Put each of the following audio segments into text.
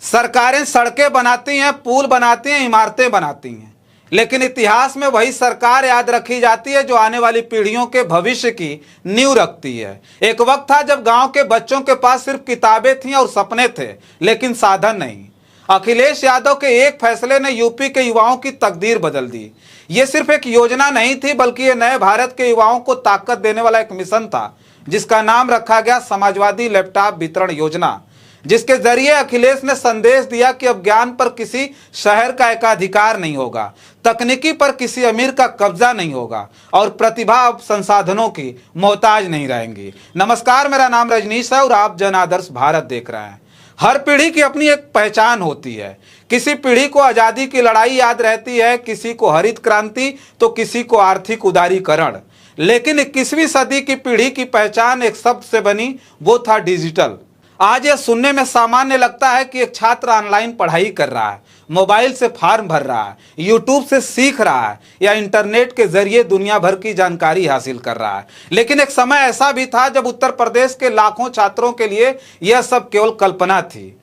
सरकारें सड़कें बनाती हैं, पुल बनाती हैं, इमारतें बनाती हैं, लेकिन इतिहास में वही सरकार याद रखी जाती है जो आने वाली पीढ़ियों के भविष्य की नींव रखती है। एक वक्त था जब गांव के बच्चों के पास सिर्फ किताबें थीं और सपने थे, लेकिन साधन नहीं। अखिलेश यादव के एक फैसले ने यूपी के युवाओं की तकदीर बदल दी। ये सिर्फ एक योजना नहीं थी, बल्कि ये नए भारत के युवाओं को ताकत देने वाला एक मिशन था, जिसका नाम रखा गया समाजवादी लैपटॉप वितरण योजना, जिसके जरिए अखिलेश ने संदेश दिया कि अब ज्ञान पर किसी शहर का एकाधिकार नहीं होगा, तकनीकी पर किसी अमीर का कब्जा नहीं होगा और प्रतिभा अब संसाधनों की मोहताज नहीं रहेंगी। नमस्कार, मेरा नाम रजनीश है और आप जन आदर्श भारत देख रहे हैं। हर पीढ़ी की अपनी एक पहचान होती है। किसी पीढ़ी को आजादी की लड़ाई याद रहती है, किसी को हरित क्रांति तो किसी को आर्थिक उदारीकरण। लेकिन 21वीं सदी की पीढ़ी की पहचान एक शब्द से बनी, वो था डिजिटल। आज यह सुनने में सामान्य लगता है कि एक छात्र ऑनलाइन पढ़ाई कर रहा है, मोबाइल से फॉर्म भर रहा है, यूट्यूब से सीख रहा है या इंटरनेट के जरिए दुनिया भर की जानकारी हासिल कर रहा है। लेकिन एक समय ऐसा भी था जब उत्तर प्रदेश के लाखों छात्रों के लिए यह सब केवल कल्पना थी।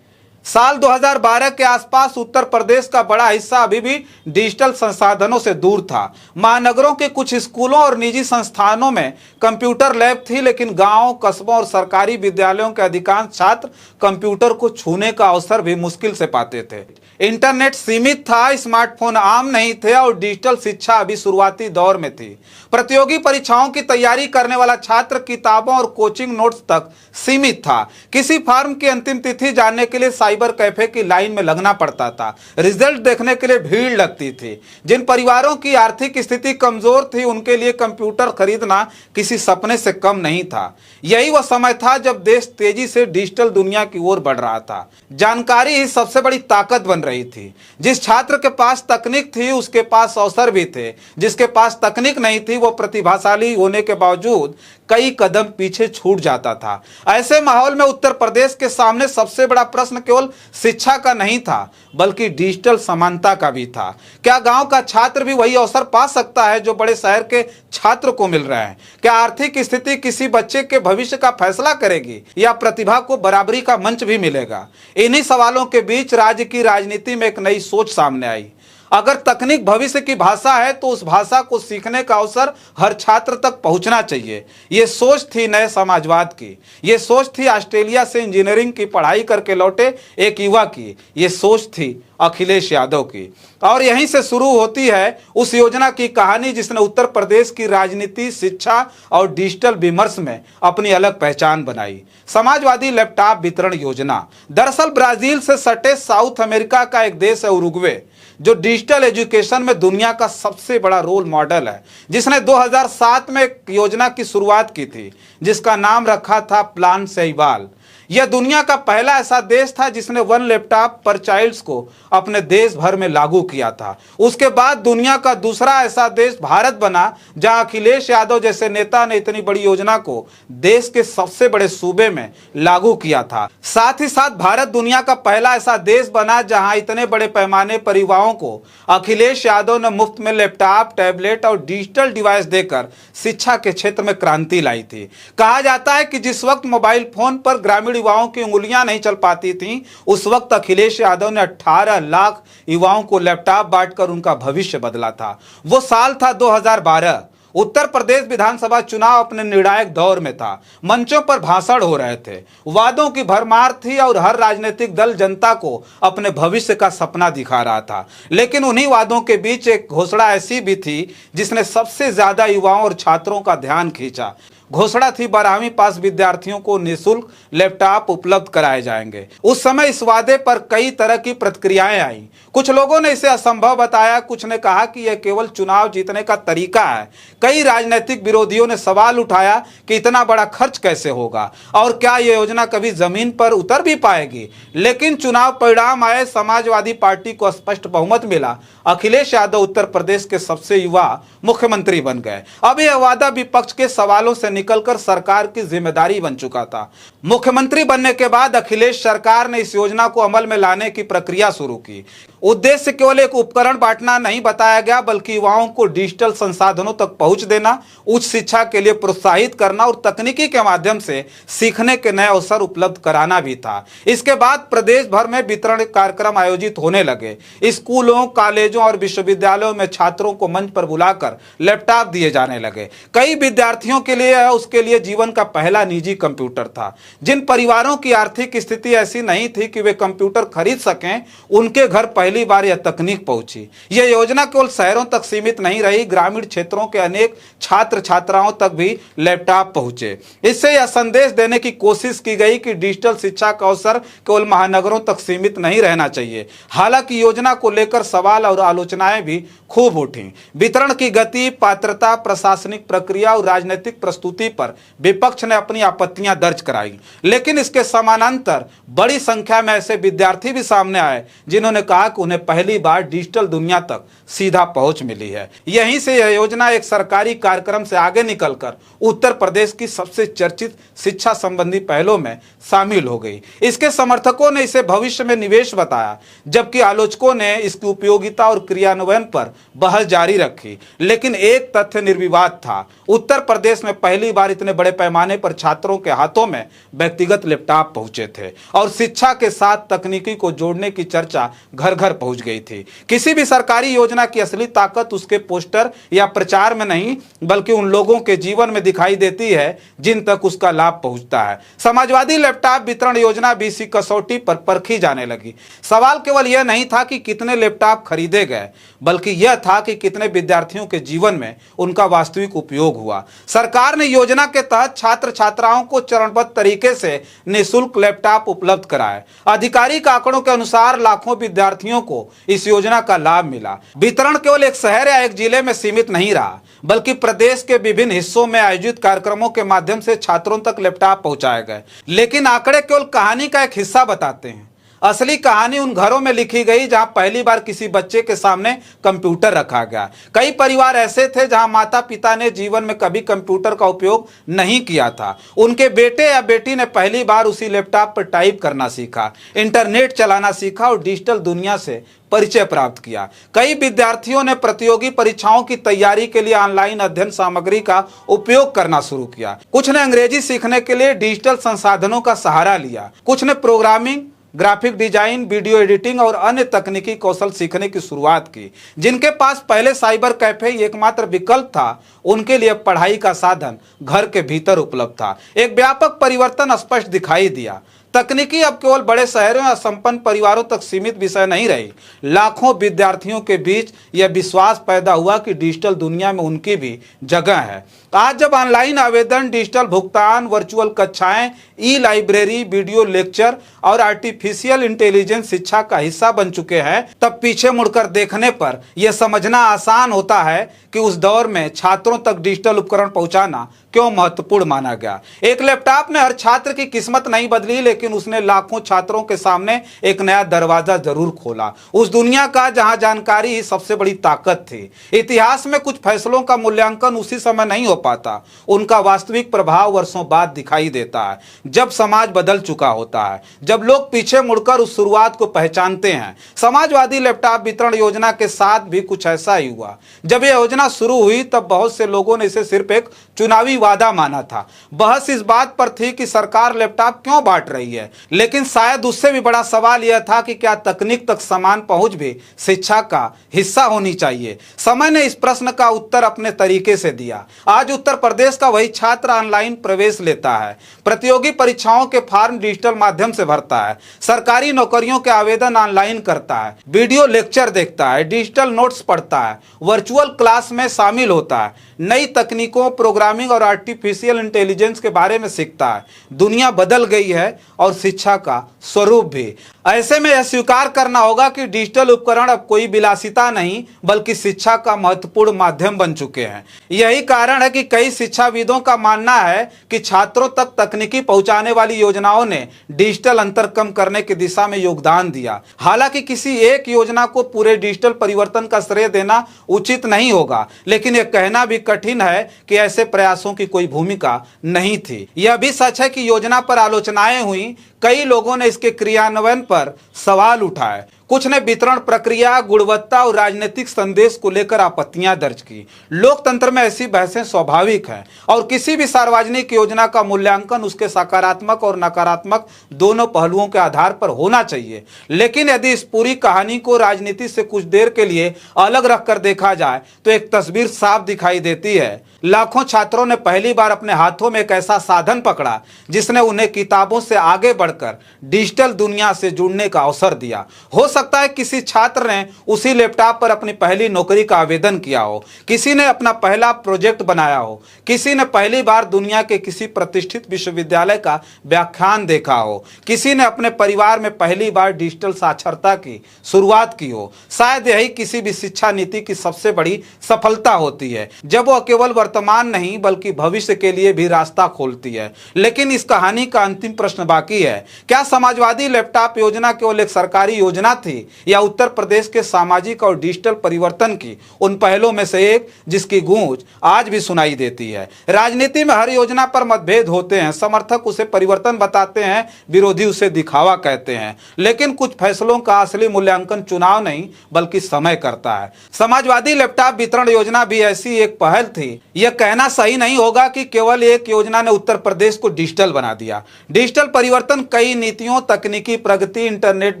साल 2012 के आसपास उत्तर प्रदेश का बड़ा हिस्सा अभी भी डिजिटल संसाधनों से दूर था। महानगरों के कुछ स्कूलों और निजी संस्थानों में कंप्यूटर लैब थी, लेकिन गांवों, कस्बों और सरकारी विद्यालयों के अधिकांश छात्र कंप्यूटर को छूने का अवसर भी मुश्किल से पाते थे। इंटरनेट सीमित था, स्मार्टफोन आम नहीं थे और डिजिटल शिक्षा अभी शुरुआती दौर में थी। प्रतियोगी परीक्षाओं की तैयारी करने वाला छात्र किताबों और कोचिंग नोट्स तक सीमित था। किसी फॉर्म की अंतिम तिथि जानने के लिए साइबर कैफे की लाइन में लगना पड़ता था। रिजल्ट देखने के लिए भीड़ लगती थी। जिन परिवारों की आर्थिक स्थिति कमजोर थी, उनके लिए कंप्यूटर खरीदना किसी सपने से कम नहीं था। यही वह समय था जब देश तेजी से डिजिटल दुनिया की ओर बढ़ रहा था। जानकारी ही सबसे बड़ी ताकत बन रही थी। जिस छात्र के पास तकनीक थी, उसके पास अवसर भी थे। जिसके पास तकनीक नहीं थी, वो प्रतिभाशाली होने के बावजूद कई कदम पीछे छूट जाता था। ऐसे माहौल में उत्तर प्रदेश के सामने सबसे बड़ा प्रश्न केवल शिक्षा का नहीं था, बल्कि डिजिटल समानता का भी था। क्या गांव का छात्र भी वही अवसर पा सकता है जो बड़े शहर के छात्र को मिल रहा है? क्या आर्थिक स्थिति किसी बच्चे के भविष्य का फैसला करेगी या प्रतिभा को बराबरी का मंच भी मिलेगा? इन्हीं सवालों के बीच राज्य की राजनीति में एक नई सोच सामने आई। अगर तकनीक भविष्य की भाषा है तो उस भाषा को सीखने का अवसर हर छात्र तक पहुंचना चाहिए। ये सोच थी नए समाजवाद की। ये सोच थी ऑस्ट्रेलिया से इंजीनियरिंग की पढ़ाई करके लौटे एक युवा की। ये सोच थी अखिलेश यादव की। और यहीं से शुरू होती है उस योजना की कहानी जिसने उत्तर प्रदेश की राजनीति, शिक्षा और डिजिटल विमर्श में अपनी अलग पहचान बनाई। समाजवादी लैपटॉप वितरण योजना दरअसल ब्राजील से सटे साउथ अमेरिका का एक देश है उरुग्वे, जो डिजिटल एजुकेशन में दुनिया का सबसे बड़ा रोल मॉडल है, जिसने 2007 में एक योजना की शुरुआत की थी जिसका नाम रखा था प्लान सहीवाल। यह दुनिया का पहला ऐसा देश था जिसने 1 लैपटॉप पर चाइल्ड्स को अपने देश भर में लागू किया था। उसके बाद दुनिया का दूसरा ऐसा देश भारत बना जहां अखिलेश यादव जैसे नेता ने इतनी बड़ी योजना को देश के सबसे बड़े सूबे में लागू किया था। साथ ही साथ भारत दुनिया का पहला ऐसा देश बना जहां इतने बड़े पैमाने पर युवाओं को अखिलेश यादव ने मुफ्त में लैपटॉप, टैबलेट और डिजिटल डिवाइस देकर शिक्षा के क्षेत्र में क्रांति लाई थी। कहा जाता है कि जिस वक्त मोबाइल फोन पर ग्रामीण युवाओं की उंगलियां नहीं चल पाती थीं, उस वक्त अखिलेश यादव ने 18 लाख युवाओं को लैपटॉप बांटकर उनका भविष्य बदला था। वो साल था 2012। उत्तर प्रदेश विधानसभा चुनाव अपने निर्णायक दौर में था। मंचों पर भाषण हो रहे थे, वादों की भरमार थी और हर राजनीतिक दल जनता को अपने भविष्य का सपना दिखा रहा था। लेकिन उन्हीं वादों के बीच एक घोषणा ऐसी भी थी जिसने सबसे ज्यादा युवाओं और छात्रों का ध्यान खींचा। घोषणा थी 12वीं पास विद्यार्थियों को निःशुल्क लैपटॉप उपलब्ध कराए जाएंगे। उस समय इस वादे पर कई तरह की प्रतिक्रियाएं आईं। कुछ लोगों ने इसे असंभव बताया, कुछ ने कहा कि यह केवल चुनाव जीतने का तरीका है। कई राजनीतिक विरोधियों ने सवाल उठाया कि इतना बड़ा खर्च कैसे होगा और क्या यह योजना कभी जमीन पर उतर भी पाएगी। लेकिन चुनाव परिणाम आए, समाजवादी पार्टी को स्पष्ट बहुमत मिला। अखिलेश यादव उत्तर प्रदेश के सबसे युवा मुख्यमंत्री बन गए। अब यह वादा विपक्ष के सवालों से निकलकर सरकार की जिम्मेदारी बन चुका था। मुख्यमंत्री बनने के बाद अखिलेश सरकार ने इस योजना को अमल में लाने की प्रक्रिया शुरू की। उद्देश्य केवल एक उपकरण बांटना नहीं बताया गया, बल्कि युवाओं को डिजिटल संसाधनों तक पहुंच देना, उच्च शिक्षा के लिए प्रोत्साहित करना और तकनीकी के माध्यम से सीखने के नए अवसर उपलब्ध कराना भी था। इसके बाद प्रदेश भर में वितरण कार्यक्रम आयोजित होने लगे। स्कूलों, कॉलेजों और विश्वविद्यालयों में छात्रों को मंच पर बुलाकर लैपटॉप दिए जाने लगे। कई विद्यार्थियों के लिए उसके लिए जीवन का पहला निजी कंप्यूटर था। जिन परिवारों की आर्थिक स्थिति ऐसी नहीं थी कि वे कंप्यूटर खरीद सकें, उनके घर पहली बार यह तकनीक पहुंची। यह योजना केवल शहरों तक सीमित नहीं रही, ग्रामीण क्षेत्रों के अनेक छात्र छात्राओं तक भी लैपटॉप पहुंचे। इससे यह संदेश देने की कोशिश की गई कि डिजिटल शिक्षा का अवसर केवल महानगरों तक सीमित नहीं रहना चाहिए। हालांकि योजना को लेकर सवाल और आलोचनाएं भी खूब उठी। वितरण की गति, पात्रता, प्रशासनिक प्रक्रिया और राजनीतिक प्रस्तुति पर विपक्ष ने अपनी आपत्तियां दर्ज कराई। लेकिन इसके समानांतर बड़ी संख्या में ऐसे विद्यार्थी भी सामने आए जिन्होंने कहा कि उन्हें पहली बार डिजिटल दुनिया तक सीधा पहुंच मिली है। यहीं से यह योजना एक सरकारी कार्यक्रम से आगे निकलकर उत्तर प्रदेश की सबसे चर्चित शिक्षा संबंधी पहलों में शामिल हो गई। इसके समर्थकों ने इसे भविष्य में निवेश बताया, जबकि आलोचकों ने इसकी उपयोगिता और क्रियान्वयन पर बहस जारी रखी। लेकिन एक तथ्य निर्विवाद था, उत्तर प्रदेश में पहली बार इतने बड़े पैमाने पर छात्रों के हाथों में व्यक्तिगत लैपटॉप पहुंचे थे और शिक्षा के साथ तकनीकी को जोड़ने की चर्चा घर घर पहुंच गई थी। किसी भी सरकारी योजना की असली ताकत उसके पोस्टर या प्रचार में नहीं, बल्कि उन लोगों के जीवन में दिखाई देती है जिन तक उसका लाभ पहुंचता है। समाजवादी लैपटॉप वितरण योजना भी इसी कसौटी पर परखी जाने लगी। सवाल केवल यह नहीं था कि कितने लैपटॉप खरीदे गए, बल्कि यह था कि कितने विद्यार्थियों के जीवन में उनका वास्तविक उपयोग हुआ। सरकार ने योजना के तहत छात्र छात्राओं को चरणबद्ध तरीके से निःशुल्क लैपटॉप उपलब्ध कराए। आधिकारिक आंकड़ों के अनुसार लाखों विद्यार्थियों को इस योजना का लाभ मिला। वितरण केवल एक शहर या एक जिले में सीमित नहीं रहा, बल्कि प्रदेश के विभिन्न हिस्सों में आयोजित कार्यक्रमों के माध्यम से छात्रों तक लैपटॉप पहुंचाए गए। लेकिन आंकड़े केवल कहानी का एक हिस्सा बताते हैं। असली कहानी उन घरों में लिखी गई जहां पहली बार किसी बच्चे के सामने कंप्यूटर रखा गया। कई परिवार ऐसे थे जहां माता पिता ने जीवन में कभी कंप्यूटर का उपयोग नहीं किया था। उनके बेटे या बेटी ने पहली बार उसी लैपटॉप पर टाइप करना सीखा, इंटरनेट चलाना सीखा और डिजिटल दुनिया से परिचय प्राप्त किया। कई विद्यार्थियों ने प्रतियोगी परीक्षाओं की तैयारी के लिए ऑनलाइन अध्ययन सामग्री का उपयोग करना शुरू किया। कुछ ने अंग्रेजी सीखने के लिए डिजिटल संसाधनों का सहारा लिया। कुछ ने programming, graphic design, video editing और अन्य तकनीकी कौशल सीखने की शुरुआत की। जिनके पास पहले साइबर कैफे एकमात्र विकल्प था, उनके लिए पढ़ाई का साधन घर के भीतर उपलब्ध था। एक व्यापक परिवर्तन स्पष्ट दिखाई दिया। तकनीकी अब केवल बड़े शहरों या संपन्न परिवारों तक सीमित विषय नहीं रही। लाखों विद्यार्थियों के बीच यह विश्वास पैदा हुआ कि डिजिटल दुनिया में उनकी भी जगह है। आज जब ऑनलाइन आवेदन, डिजिटल भुगतान, वर्चुअल कक्षाएं, ई लाइब्रेरी, वीडियो लेक्चर और आर्टिफिशियल इंटेलिजेंस शिक्षा का हिस्सा बन चुके हैं, तब पीछे मुड़कर देखने पर यह समझना आसान होता है कि उस दौर में छात्रों तक डिजिटल उपकरण पहुंचाना क्यों महत्वपूर्ण माना गया। एक लैपटॉप ने हर छात्र की किस्मत नहीं बदली, लेकिन उसने लाखों छात्रों के सामने एक नया दरवाजा जरूर खोला, उस दुनिया का जहां जानकारी ही सबसे बड़ी ताकत थी। इतिहास में कुछ फैसलों का मूल्यांकन उसी समय नहीं हो पाता, उनका वास्तविक प्रभाव वर्षों बाद दिखाई देता है, जब समाज बदल चुका होता है, जब लोग पीछे मुड़कर उस शुरुआत को पहचानते हैं। समाजवादी लैपटॉप वितरण योजना के साथ भी कुछ ऐसा ही हुआ। जब यह योजना शुरू हुई तब बहुत से लोगों ने इसे सिर्फ एक चुनावी वादा माना था। बहस इस बात पर थी कि सरकार लैपटॉप क्यों बांट रही है, लेकिन शायद उससे भी बड़ा सवाल यह था कि क्या तकनीक तक समान पहुंच भी शिक्षा का हिस्सा होनी चाहिए। समय ने इस प्रश्न का उत्तर अपने तरीके से दिया। आज उत्तर प्रदेश का वही छात्र ऑनलाइन प्रवेश लेता है, प्रतियोगी परीक्षाओं के फॉर्म डिजिटल माध्यम से भरता है, सरकारी नौकरियों के आवेदन ऑनलाइन करता है, वीडियो लेक्चर देखता है, डिजिटल नोट्स पढ़ता है, वर्चुअल क्लास में शामिल होता है, नई तकनीकों, प्रोग्रामिंग और आर्टिफिशियल इंटेलिजेंस के बारे में सीखता है। दुनिया बदल गई है और शिक्षा का स्वरूप भी। ऐसे में यह स्वीकार करना होगा कि डिजिटल उपकरण अब कोई विलासिता नहीं बल्कि शिक्षा का महत्वपूर्ण माध्यम बन चुके हैं। यही कारण है कि कई शिक्षाविदों का मानना है कि छात्रों तक तकनीकी पहुंचाने वाली योजनाओं ने डिजिटल अंतर कम करने की दिशा में योगदान दिया। हालांकि किसी एक योजना को पूरे डिजिटल परिवर्तन का श्रेय देना उचित नहीं होगा, लेकिन यह कहना भी कठिन है कि ऐसे प्रयासों की कोई भूमिका नहीं थी। यह भी सच है कि योजना पर आलोचनाएं हुई, कई लोगों ने इसके क्रियान्वयन पर सवाल उठाए, कुछ ने वितरण प्रक्रिया, गुणवत्ता और राजनीतिक संदेश को लेकर आपत्तियां दर्ज की। लोकतंत्र में ऐसी बहसें स्वाभाविक हैं और किसी भी सार्वजनिक योजना का मूल्यांकन उसके सकारात्मक और नकारात्मक दोनों पहलुओं के आधार पर होना चाहिए। लेकिन यदि इस पूरी कहानी को राजनीति से कुछ देर के लिए अलग रखकर देखा जाए तो एक तस्वीर साफ दिखाई देती है। लाखों छात्रों ने पहली बार अपने हाथों में एक ऐसा साधन पकड़ा जिसने उन्हें किताबों से आगे बढ़कर डिजिटल दुनिया से जुड़ने का अवसर दिया। हो सकता है किसी छात्र ने उसी लैपटॉप पर अपनी पहली नौकरी का आवेदन किया हो, किसी ने अपना पहला प्रोजेक्ट बनाया हो, किसी ने पहली बार दुनिया के किसी प्रतिष्ठित विश्वविद्यालय का व्याख्यान देखा हो, किसी ने अपने परिवार में पहली बार डिजिटल साक्षरता की शुरुआत की हो। शायद यही किसी भी शिक्षा नीति की सबसे बड़ी सफलता होती है, जब वह केवल वर्तमान नहीं बल्कि भविष्य के लिए भी रास्ता खोलती है। लेकिन इस कहानी का अंतिम प्रश्न बाकी है, क्या समाजवादी लैपटॉप योजना केवल एक सरकारी योजना थी या उत्तर प्रदेश के सामाजिक और डिजिटल परिवर्तन की उन पहलों में से एक जिसकी गूंज आज भी सुनाई देती है। राजनीति में हर योजना पर मतभेद होते हैं, समर्थक उसे परिवर्तन बताते हैं, विरोधी उसे दिखावा कहते हैं, लेकिन कुछ फैसलों का असली मूल्यांकन चुनाव नहीं बल्कि समय करता है। समाजवादी लैपटॉप वितरण योजना भी ऐसी एक पहल थी। यह कहना सही नहीं होगा कि केवल एक योजना ने उत्तर प्रदेश को डिजिटल बना दिया। डिजिटल परिवर्तन कई नीतियों, तकनीकी प्रगति, इंटरनेट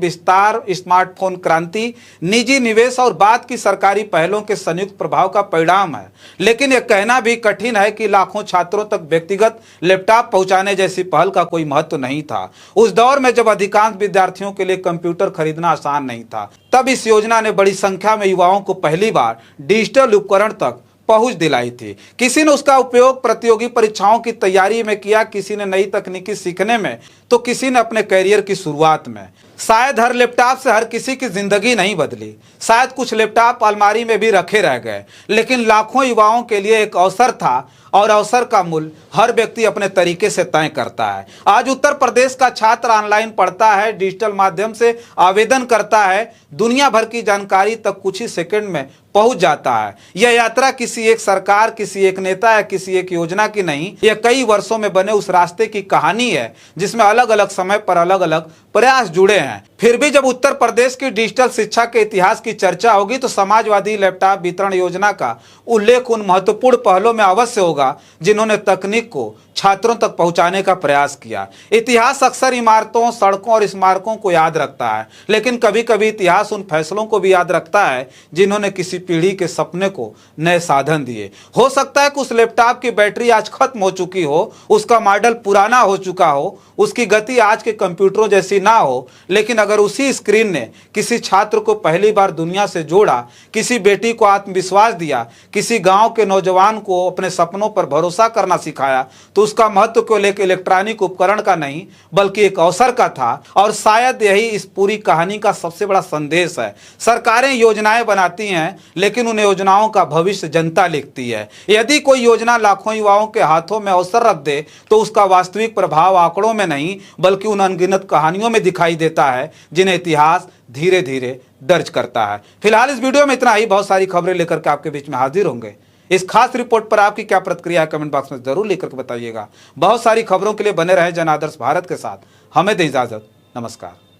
विस्तार, स्मार्टफोन क्रांति, निजी निवेश और बाद की सरकारी पहलों के संयुक्त प्रभाव का परिणाम है। लेकिन यह कहना भी कठिन है कि लाखों छात्रों तक व्यक्तिगत लैपटॉप पहुंचाने जैसी पहल का कोई महत्व नहीं था। उस दौर में जब अधिकांश विद्यार्थियों के लिए कंप्यूटर खरीदना आसान नहीं था, तब इस योजना ने बड़ी संख्या में युवाओं को पहली बार डिजिटल उपकरण तक पहुंच दिलाई थी। किसी ने उसका उपयोग प्रतियोगी परीक्षाओं की तैयारी में किया, किसी ने नई तकनीकी सीखने में, तो किसी ने अपने करियर की शुरुआत में। शायद हर लैपटॉप से हर किसी की जिंदगी नहीं बदली, शायद कुछ लैपटॉप अलमारी में भी रखे रह गए, लेकिन लाखों युवाओं के लिए एक अवसर था और अवसर का मूल्य हर व्यक्ति अपने तरीके से तय करता है। आज उत्तर प्रदेश का छात्र ऑनलाइन पढ़ता है, डिजिटल माध्यम से आवेदन करता है, दुनिया भर की जानकारी तक कुछ ही सेकंड में पहुंच जाता है। यह यात्रा किसी एक सरकार, किसी एक नेता या किसी एक योजना की नहीं, यह कई वर्षों में बने उस रास्ते की कहानी है जिसमें अलग अलग समय पर अलग अलग प्रयास जुड़े हैं। फिर भी जब उत्तर प्रदेश की डिजिटल शिक्षा के इतिहास की चर्चा होगी तो समाजवादी लैपटॉप वितरण योजना का उल्लेख उन महत्वपूर्ण पहलों में अवश्य होगा जिन्होंने तकनीक को छात्रों तक पहुंचाने का प्रयास किया। इतिहास अक्सर इमारतों, सड़कों और स्मारकों को याद रखता है, लेकिन कभी कभी इतिहास उन फैसलों को भी याद रखता है जिन्होंने किसी पीढ़ी के सपने को नए साधन दिए। हो सकता है कि उस लैपटॉप की बैटरी आज खत्म हो चुकी हो, उसका मॉडल पुराना हो चुका हो, उसकी गति आज के कंप्यूटरों जैसी ना हो, लेकिन अगर उसी स्क्रीन ने किसी छात्र को पहली बार दुनिया से जोड़ा, किसी बेटी को आत्मविश्वास दिया, किसी गांव के नौजवान को अपने सपनों पर भरोसा करना सिखाया, तो उसका महत्व केवल एक इलेक्ट्रॉनिक उपकरण का नहीं बल्कि एक अवसर का था। और शायद यही इस पूरी कहानी का सबसे बड़ा संदेश है। सरकारें योजनाएं बनाती हैं, लेकिन उन योजनाओं का भविष्य जनता लिखती है। यदि कोई योजना लाखों युवाओं के हाथों में अवसर रख दे तो उसका वास्तविक प्रभाव आंकड़ों में नहीं बल्कि उन अनगिनत कहानियों में दिखाई देता है जिन्हें इतिहास धीरे धीरे दर्ज करता है। फिलहाल इस वीडियो में इतना ही। बहुत सारी खबरें लेकर के आपके बीच में हाजिर होंगे। इस खास रिपोर्ट पर आपकी क्या प्रतिक्रिया है कमेंट बॉक्स में जरूर लिखकर बताइएगा। बहुत सारी खबरों के लिए बने रहे जन आदर्श भारत के साथ। हमें दें इजाजत। नमस्कार।